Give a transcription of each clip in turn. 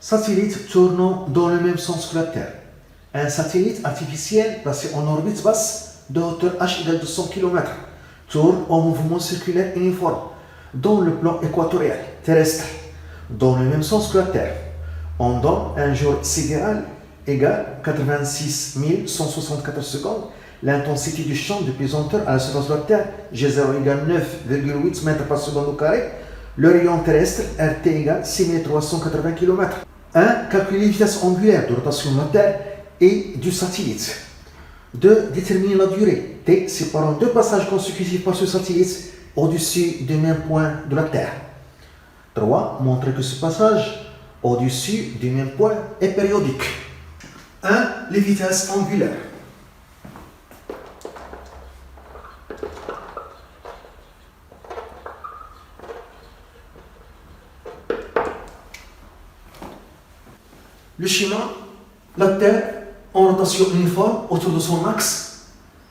Satellite tournant dans le même sens que la Terre. Un satellite artificiel placé en orbite basse de hauteur h égale 200 km tourne en mouvement circulaire uniforme dans le plan équatorial terrestre, dans le même sens que la Terre. Pendant un jour sidéral égale 86 174 secondes, l'intensité du champ de pesanteur à la surface de la Terre, G0 égale 9,8 mètres par seconde au carré, le rayon terrestre, RT égale 6380 km. 1. Calculer la vitesse angulaire de rotation de la Terre et du satellite. 2. Déterminer la durée T séparant deux passages consécutifs par ce satellite au-dessus du même point de la Terre. 3. Montrer que ce passage au-dessus du même point est périodique. 1. Les vitesses angulaires. Le schéma, la Terre en rotation uniforme autour de son axe,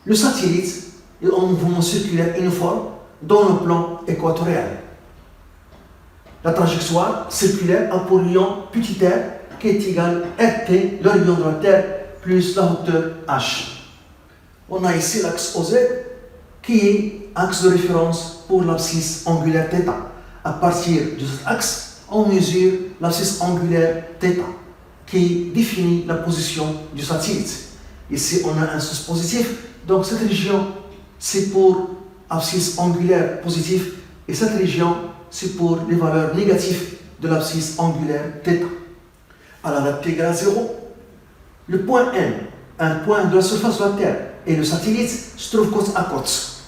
le satellite est en mouvement circulaire uniforme dans le plan équatorial. La trajectoire circulaire a pour rayon petit r qui est égal à RT, le rayon de la Terre, plus la hauteur h. On a ici l'axe OZ qui est axe de référence pour l'abscisse angulaire θ. À partir de cet axe, on mesure l'abscisse angulaire θ qui définit la position du satellite. Ici, on a un source positif, donc cette région, c'est pour abscisse angulaire positif, et cette région, c'est pour les valeurs négatives de l'abscisse angulaire θ. À la date t égale à 0, le point M, un point de la surface de la Terre, et le satellite se trouvent côte à côte.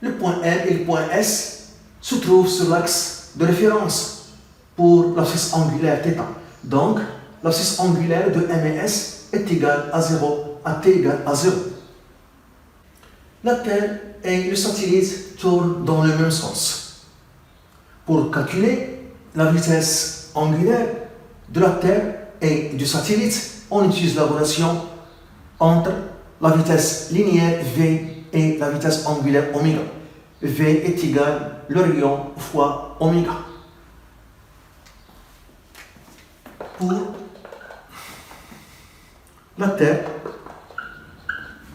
Le point M et le point S se trouvent sur l'axe de référence pour l'abscisse angulaire θ. Donc, l'abscisse angulaire de M et S est égale à 0 à t égale à 0. La Terre et le satellite tournent dans le même sens. Pour calculer la vitesse angulaire de la Terre et du satellite, on utilise la relation entre la vitesse linéaire v et la vitesse angulaire oméga. V est égal à le rayon fois oméga.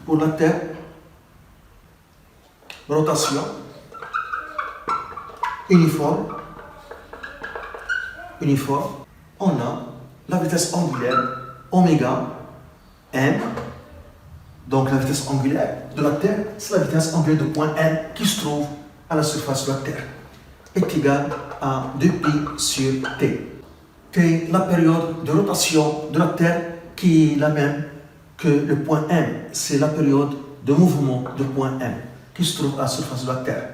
Pour la Terre, rotation uniforme, on a la vitesse angulaire oméga m, donc la vitesse angulaire de la Terre, c'est la vitesse angulaire du point M qui se trouve à la surface de la Terre, est égale à 2π sur t. T, la période de rotation de la Terre qui est la même que le point M, c'est la période de mouvement du point M qui se trouve à la surface de la Terre.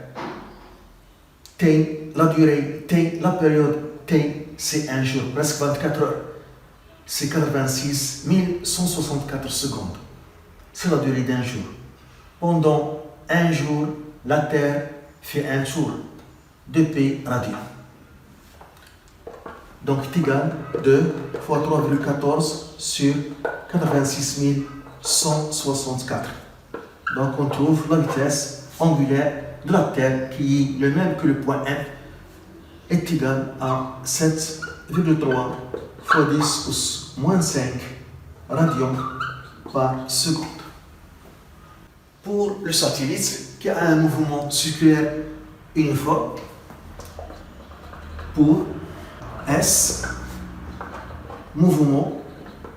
T, la durée T, la période T, c'est un jour, presque 24 heures. C'est 86 164 secondes. C'est la durée d'un jour. Pendant un jour, la Terre fait un tour de π radian. Donc, c'est égal à 2 fois 3,14 sur 86 164. Donc, on trouve la vitesse angulaire de la Terre qui est le même que le point M est égal à 7,3 fois 10 pouces moins 5 radians par seconde. Pour le satellite qui a un mouvement circulaire uniforme, pour S, mouvement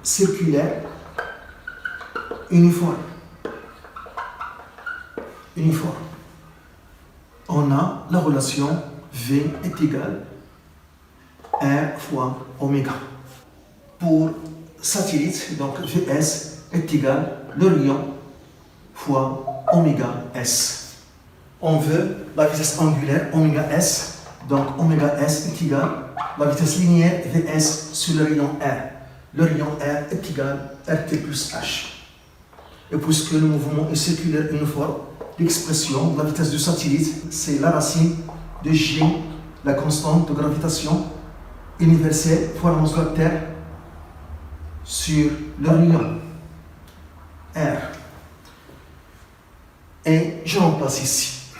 circulaire uniforme. On a la relation V est égal à R fois oméga. Pour satellite, donc Vs est égal à le rayon fois oméga S. On veut la vitesse angulaire oméga S, donc oméga S est égal à la vitesse linéaire Vs sur le rayon R. Le rayon R est égal à Rt plus H. Et puisque le mouvement est circulaire uniforme, l'expression de la vitesse du satellite, c'est la racine de G, la constante de gravitation universelle fois la masse de la Terre sur le rayon R. Et je remplace ici.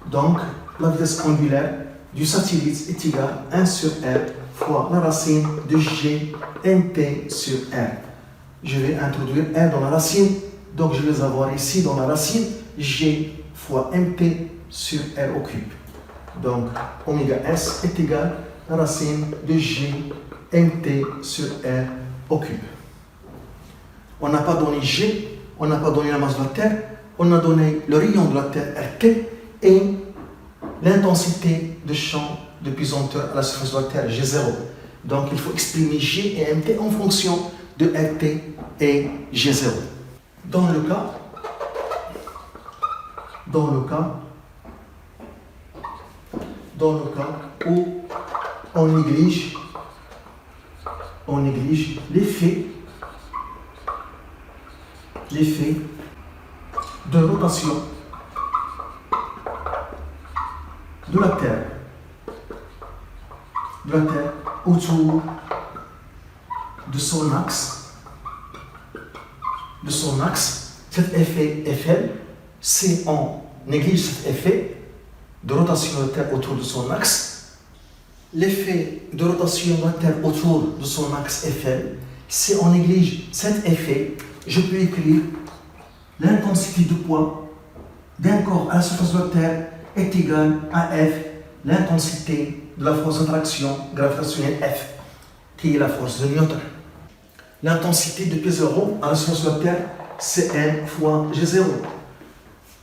Donc, la vitesse angulaire du satellite est égale à 1 sur R fois la racine de G mt sur R. Je vais introduire R dans la racine, donc je vais avoir ici dans la racine G fois mt sur R au cube. Donc oméga S est égal à la racine de G mt sur R au cube. On n'a pas donné G, on n'a pas donné la masse de la Terre, on a donné le rayon de la Terre RT et l'intensité de champ de pesanteur à la surface de la Terre G0. Donc il faut exprimer G et MT en fonction de RT et G0. Dans le cas où on néglige l'effet de rotation de la Terre autour de son axe, cet effet Fl, si on néglige cet effet de rotation de la Terre autour de son axe, l'effet de rotation de la Terre autour de son axe Fl, si on néglige cet effet, je peux écrire l'intensité de poids d'un corps à la surface de la Terre est égale à F, l'intensité de la force d'attraction gravitationnelle F, qui est la force de Newton. L'intensité de P0 à la surface de la Terre, c'est M fois G0.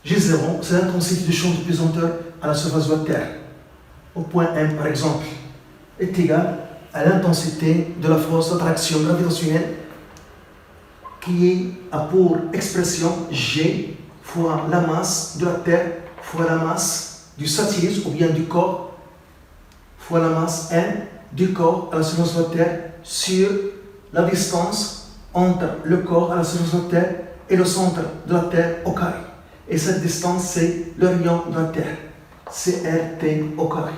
G0, c'est l'intensité du champ de pesanteur à la surface de la Terre. Au point M, par exemple, est égale à l'intensité de la force d'attraction gravitationnelle qui a pour expression G fois la masse de la Terre fois la masse du satellite ou bien du corps fois la masse M du corps à la surface de la Terre sur la distance entre le corps à la surface de la Terre et le centre de la Terre au carré. Et cette distance, c'est le rayon de la Terre. C'est RT au carré.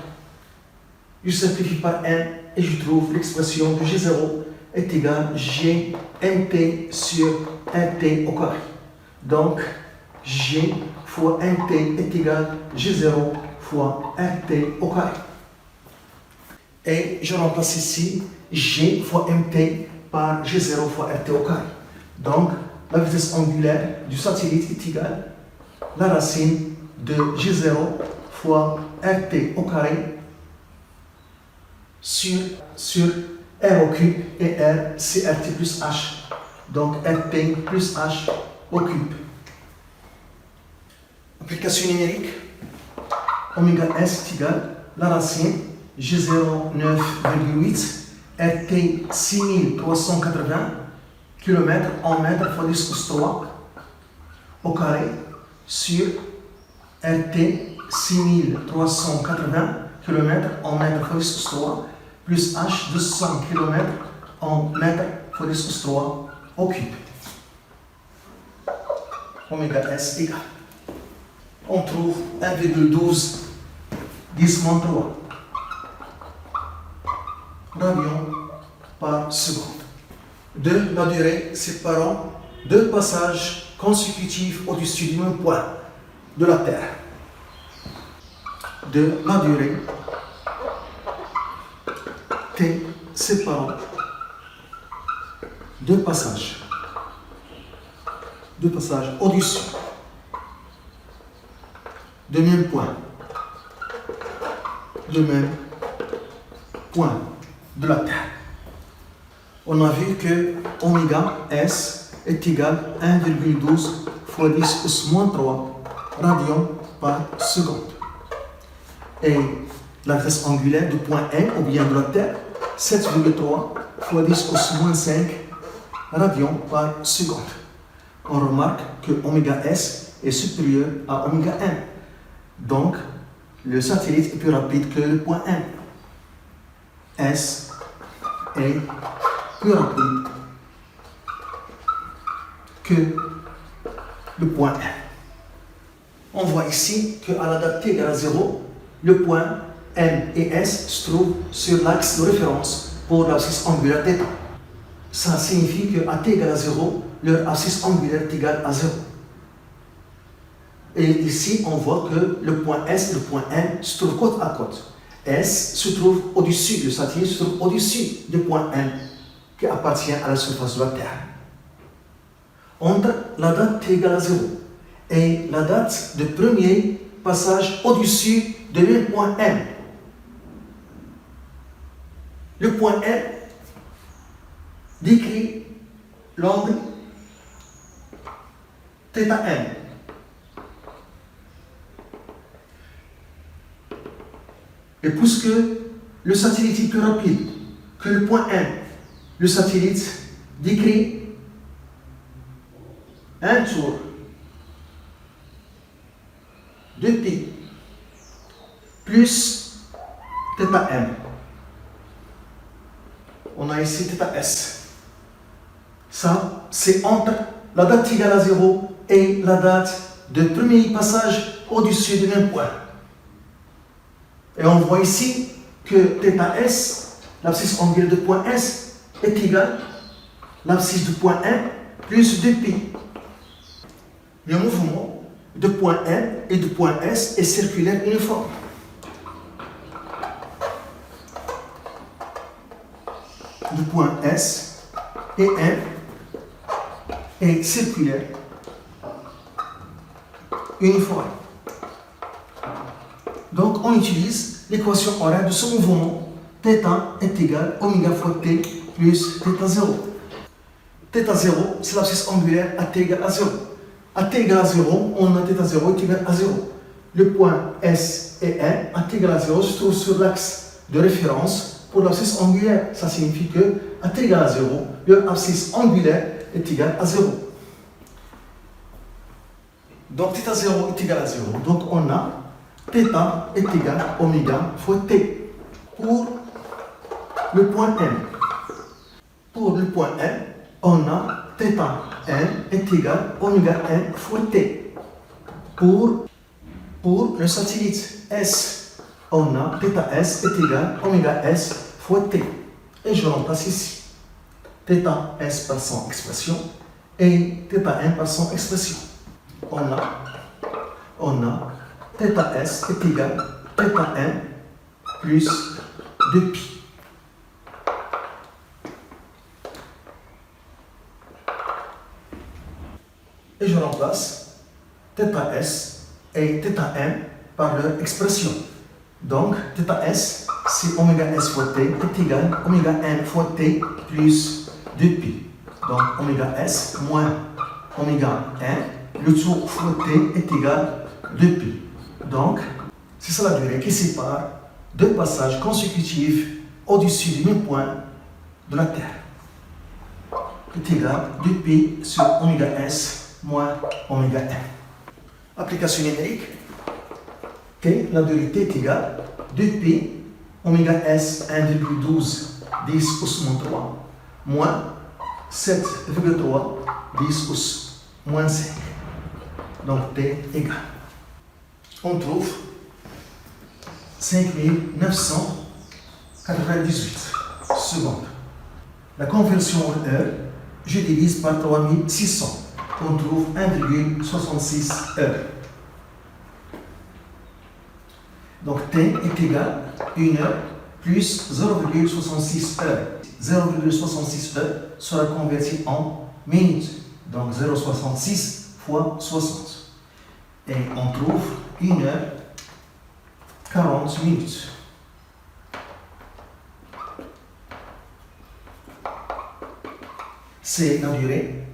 Je simplifie par M et je trouve l'expression de G0 est égale G mt sur RT au carré. Donc, G fois mt est égal G0 fois RT au carré. Et je remplace ici G fois mt par G0 fois RT au carré. Donc, la vitesse angulaire du satellite est égale la racine de G0 fois RT au carré sur R au cube, et R c'est RT plus H. Donc RT plus H au cube. Application numérique, oméga S est égal la racine G0 9,8 RT 6380 km en mètres fois 10 pouces 3 au carré sur RT 6380 km en mètres fois 10 pouces 3 plus H 200 km en mètres fois 10 pouces 3 au cube. Oméga S égale. On trouve 1,12 10-3 radians par seconde. De la durée séparant deux passages consécutifs au-dessus du même point de la Terre. De la durée T séparant deux passages au-dessus du même point de la Terre. On a vu que oméga S est égal à 1,12 fois 10 pouces moins 3 radians par seconde. Et la vitesse angulaire du point M ou bien de la Terre, 7,3 fois 10 pouces moins 5 radians par seconde. On remarque que oméga S est supérieur à oméga M. Donc, le satellite est plus rapide que le point M. S est plus rapide que le point M. On voit ici qu'à la date t égale à 0, le point M et S se trouvent sur l'axe de référence pour l'axis angulaire θ. Ça signifie qu'à t égale à 0, leur axis angulaire est égal à 0. Et ici, on voit que le point S et le point M se trouvent côte à côte. S se trouve au-dessus, le satellite se trouve au-dessus du point M qui appartient à la surface de la Terre. Entre la date t égale à 0 et la date de premier passage au-dessus de le point M. Le point M décrit l'angle θm. Et puisque le satellite est plus rapide que le point M, le satellite décrit un tour de pi plus θm. On a ici θs. Ça, c'est entre la date égale à 0 et la date de premier passage au-dessus du même point. Et on voit ici que θs, l'abscisse angulaire de point S, est égal à l'abscisse du point M plus 2π. Le mouvement de point M et de point S est circulaire uniforme. Du point S et M est circulaire uniforme. Donc on utilise l'équation horaire de ce mouvement. θ est égal à oméga fois t plus θ0. θ0, c'est l'abscisse angulaire à t égale à 0. À t égale à 0, on a θ0 est égal à 0. Le point S et M à t égale à 0 se trouve sur l'axe de référence pour l'abscisse angulaire. Ça signifie que à t égale à 0, l'abscisse angulaire est égal à 0. Donc θ0 est égal à 0. Donc on a θ est égal à oméga fois t. Pour le point M. Pour le point M, on a θm est égal à oméga m fois t. Pour le satellite S, on a θs est égal à oméga s fois t. Et je remplace ici θs par son expression et θm par son expression. On a θs est égal à θm plus 2π. Et je remplace θs et θm par leur expression. Donc, θs, c'est oméga s fois t est égal à oméga m fois t plus 2π. Donc, oméga s moins oméga m, le tout fois t est égal à 2π. Donc, c'est ça la durée qui sépare deux passages consécutifs au-dessus du même point de la Terre. Est égal à 2π sur oméga s moins oméga m. Application numérique. T, la durée t est égale à 2π oméga s 1,12 10 pouce moins 3 moins 7,3 10 pouce moins 5. Donc t égale. On trouve 5998 secondes. La conversion en heure, je divise par 3600. On trouve 1,66 heures. Donc t est égal à 1 heure plus 0,66 heures. 0,66 heures sera converti en minutes. Donc 0,66 fois 60. Et on trouve 1 heure 40 minutes. C'est la durée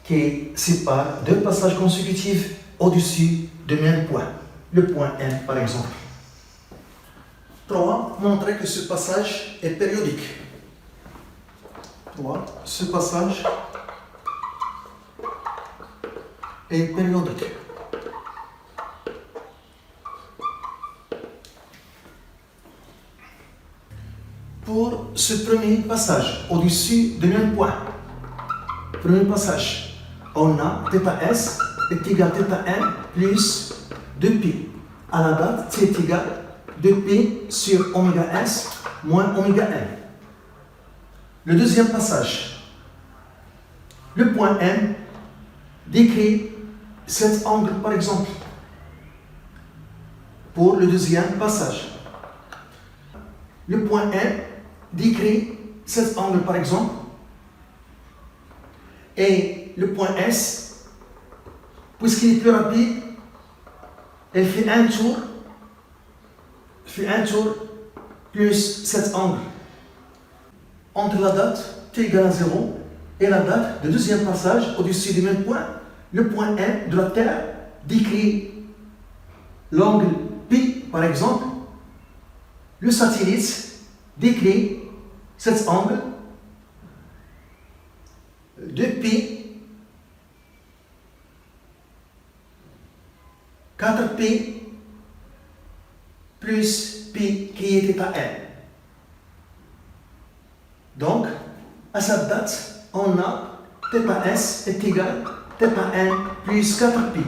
qui sépare deux passages consécutifs au-dessus du même point. Le point M, par exemple. 3. Montrer que ce passage est périodique. 3. Ce passage est périodique. Pour ce premier passage au-dessus du même point, premier passage, on a θs est égal à θm plus 2π. À la date, t est égal à 2π sur oméga s moins oméga m. Le deuxième passage, le point M décrit cet angle par exemple. Pour le deuxième passage, le point M décrit cet angle par exemple, et le point S, puisqu'il est plus rapide, elle fait un tour plus cet angle. Entre la date t égale à 0 et la date du deuxième passage au-dessus du même point, le point M de la Terre décrit l'angle P par exemple. Le satellite décrit cet angle de P, 4P plus P qui est θ M. Donc, à cette date, on a θS est égal à θN plus 4P.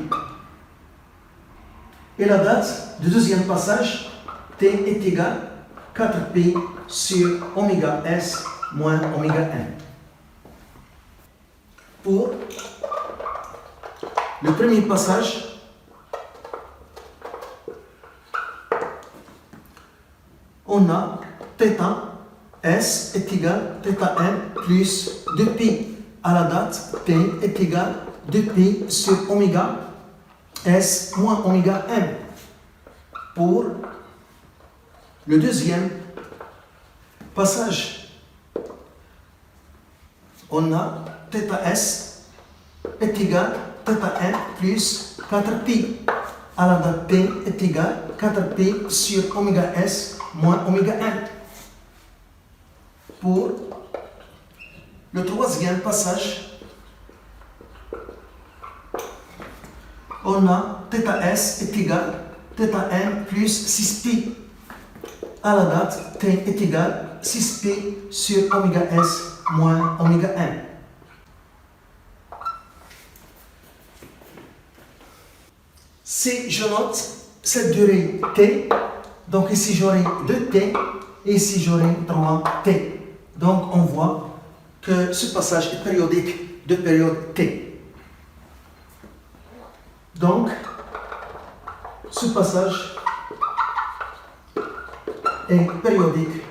Et la date du deuxième passage, T est égal à 4P sur oméga S moins oméga N. Pour le premier passage, on a θS est égal à θN plus 2P. À la date, T est égal à 2P sur oméga S moins oméga M. Pour le deuxième passage, on a θS est égal à θN plus 4P. À la date T est égal à 4P sur oméga S moins oméga N. Pour le troisième passage, on a θS est égal à θN plus 6P. À la date, T est égal à 6P sur oméga S moins oméga N. Si je note cette durée T, donc ici j'aurai 2T et ici j'aurai 3T. Donc on voit que ce passage est périodique de période T. Donc, ce passage est périodique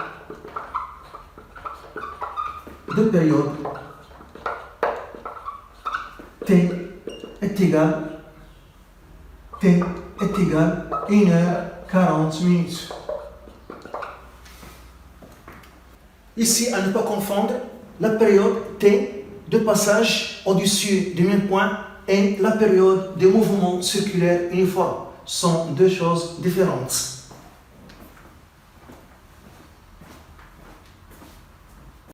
de période T est égal à 1h40. Ici, à ne pas confondre la période T de passage au-dessus du même point et la période de mouvement circulaire uniforme. Sont deux choses différentes.